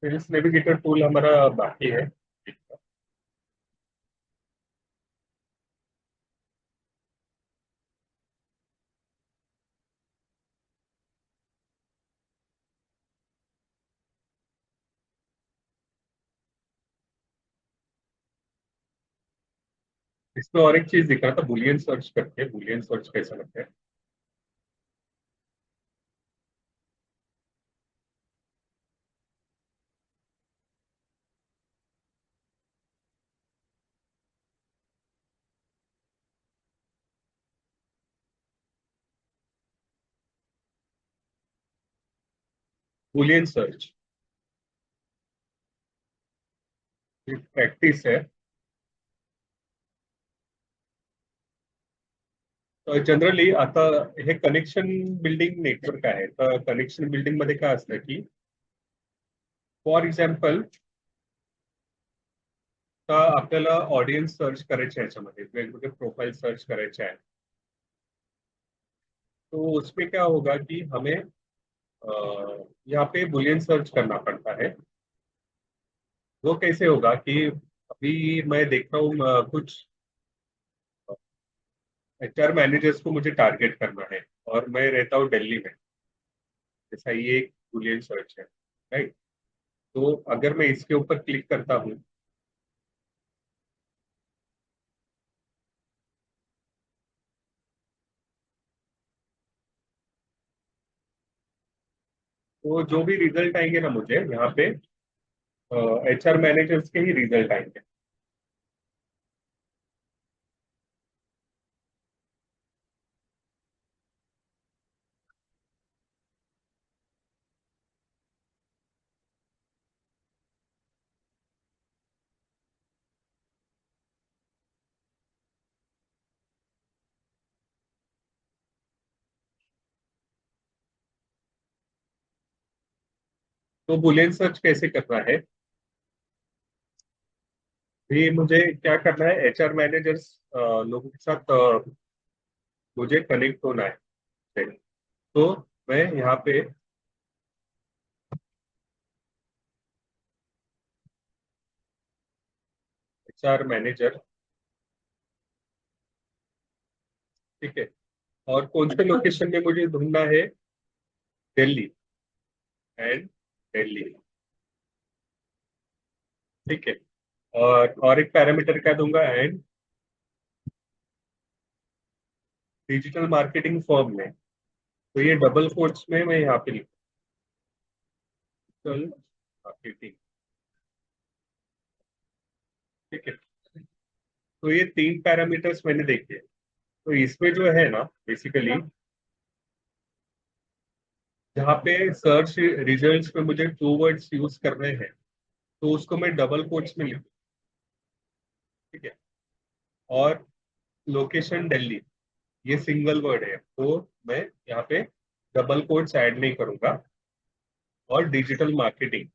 सेल्स नेविगेटर टूल हमारा बाकी है। इसमें और एक चीज दिख रहा था, बुलियन सर्च करके, बुलियन सर्च कैसा लगता है? बुलियन सर्च प्रैक्टिस है। जनरली आता हे कनेक्शन बिल्डिंग नेटवर्क आहे, तर कनेक्शन बिल्डिंग मध्ये काय असतं की, फॉर एक्झाम्पल, का आपल्याला ऑडियन्स सर्च करायचे आहे, याच्यामध्ये वेगवेगळे प्रोफाइल सर्च करायचे आहे। तो उसमें क्या होगा कि हमें यहाँ पे बुलियन सर्च करना पड़ता है। वो कैसे होगा कि अभी मैं देख रहा हूँ कुछ एचआर मैनेजर्स को मुझे टारगेट करना है, और मैं रहता हूँ दिल्ली में, जैसा ये एक बुलियन सर्च है, राइट? तो अगर मैं इसके ऊपर क्लिक करता हूँ, तो जो भी रिजल्ट आएंगे ना मुझे यहाँ पे, एचआर मैनेजर्स के ही रिजल्ट आएंगे। तो बुलियन सर्च कैसे करना है, भी मुझे क्या करना है, एचआर मैनेजर्स लोगों के साथ मुझे कनेक्ट होना है। तो मैं यहाँ पे एचआर मैनेजर, ठीक है, और कौन से लोकेशन में मुझे ढूंढना है, दिल्ली एंड दिल्ली, ठीक है। और एक पैरामीटर क्या दूंगा, एंड डिजिटल मार्केटिंग फर्म में, तो ये डबल कोट्स में मैं यहाँ पे डिजिटल मार्केटिंग, ठीक है। तो ये तीन पैरामीटर्स मैंने देखे। तो इसमें जो है ना, बेसिकली जहाँ पे सर्च रिजल्ट्स में मुझे टू वर्ड्स यूज करने हैं, तो उसको मैं डबल कोट्स में लिखूँ, ठीक है। और लोकेशन दिल्ली, ये सिंगल वर्ड है, तो मैं यहाँ पे डबल कोट्स ऐड नहीं करूंगा। और डिजिटल मार्केटिंग,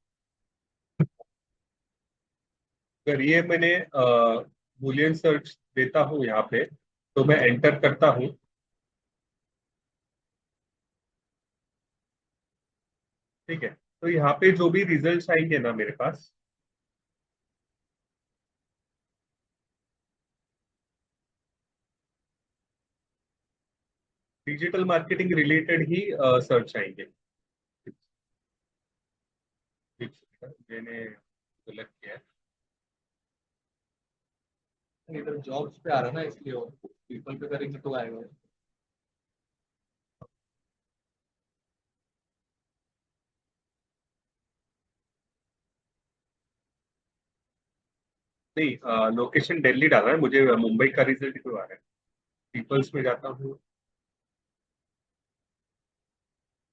अगर ये मैंने बुलियन सर्च देता हूँ यहाँ पे, तो मैं एंटर करता हूँ, ठीक है। तो यहाँ पे जो भी रिजल्ट्स आएंगे ना मेरे पास, डिजिटल मार्केटिंग रिलेटेड ही सर्च आएंगे। मैंने गलत किया है। इधर जॉब्स पे आ रहा है ना, इसलिए पीपल पे करेंगे तो आएगा। नहीं, लोकेशन दिल्ली डाला है, मुझे मुंबई का रिजल्ट क्यों आ रहा है? पीपल्स में जाता हूँ।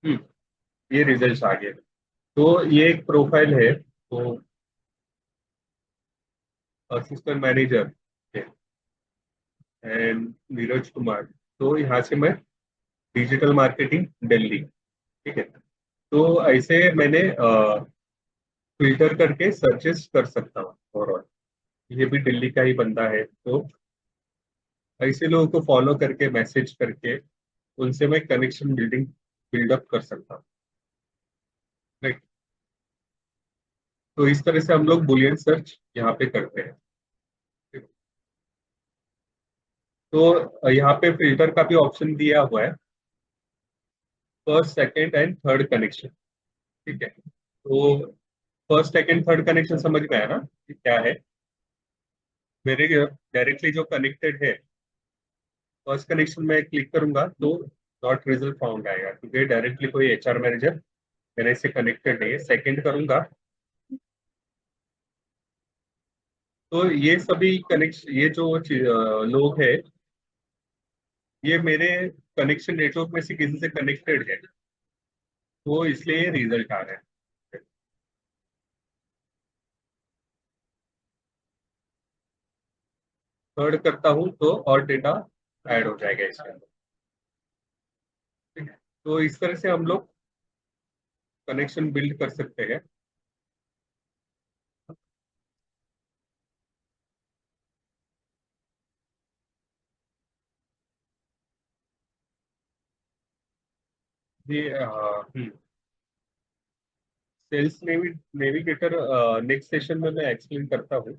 हम्म, ये रिजल्ट आ गए। तो ये एक प्रोफाइल है, तो assistant manager and Neeraj Kumar, तो यहाँ से मैं डिजिटल मार्केटिंग दिल्ली, ठीक है। तो ऐसे मैंने फिल्टर करके सर्चेस कर सकता हूँ ओवरऑल। ये भी दिल्ली का ही बंदा है, तो ऐसे लोगों को फॉलो करके, मैसेज करके, उनसे मैं कनेक्शन बिल्डिंग बिल्डअप कर सकता हूँ, राइट। तो इस तरह से हम लोग बुलियन सर्च यहाँ पे करते हैं। तो यहाँ पे फिल्टर का भी ऑप्शन दिया हुआ है, first second and third connection. ठीक है, तो फर्स्ट सेकंड थर्ड कनेक्शन समझ में आया ना कि क्या है। मेरे डायरेक्टली जो कनेक्टेड है, फर्स्ट कनेक्शन में क्लिक करूंगा तो नॉट रिजल्ट फाउंड आएगा, क्योंकि डायरेक्टली कोई एचआर मैनेजर मेरे से कनेक्टेड नहीं है। सेकंड करूंगा तो ये सभी कनेक्शन, ये जो लोग है, ये मेरे कनेक्शन नेटवर्क में से किसी से कनेक्टेड है, तो इसलिए रिजल्ट आ रहा है। थर्ड करता हूँ तो और डेटा ऐड हो जाएगा इसके अंदर। ठीक है? तो इस तरह से हम लोग कनेक्शन बिल्ड कर सकते हैं। जी सेल्स नेविगेटर नेक्स्ट सेशन में मैं एक्सप्लेन करता हूँ।